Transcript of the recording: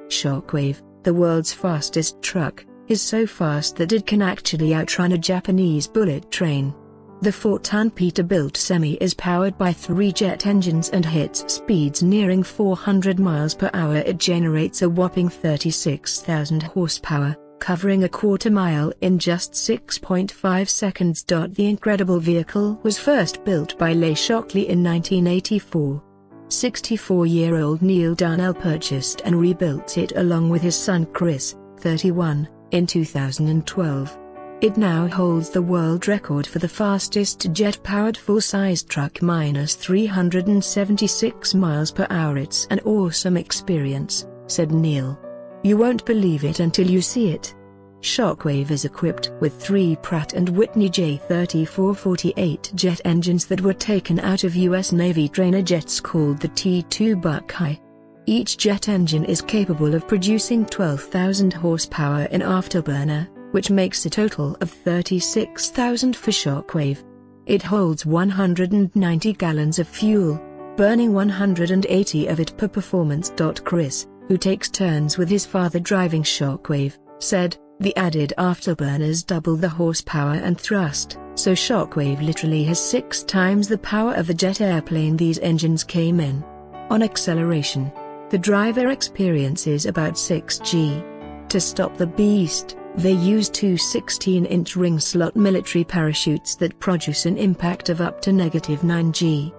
Shockwave, the world's fastest truck, is so fast that it can actually outrun a Japanese bullet train. The 4-ton Peterbilt Semi is powered by 3 jet engines and hits speeds nearing 400 miles per hour. It generates a whopping 36,000 horsepower, covering a quarter mile in just 6.5 seconds. The incredible vehicle was first built by Les Shockley in 1984. 64-year-old Neal Darnell purchased and rebuilt it along with his son Chris, 31, in 2012. It now holds the world record for the fastest jet-powered full-size truck, minus 376 miles per hour. It's an awesome experience, said Neal. You won't believe it until you see it. Shockwave is equipped with 3 Pratt & Whitney J34-48 jet engines that were taken out of U.S. Navy trainer jets called the T-2 Buckeye. Each jet engine is capable of producing 12,000 horsepower in afterburner, which makes a total of 36,000 for Shockwave. It holds 190 gallons of fuel, burning 180 of it per performance. Chris, who takes turns with his father driving Shockwave, said, "The added afterburners double the horsepower and thrust, so Shockwave literally has 6 times the power of a jet airplane these engines came in." On acceleration, the driver experiences about 6 G. To stop the beast, they use 2 16-inch ring slot military parachutes that produce an impact of up to -9 G.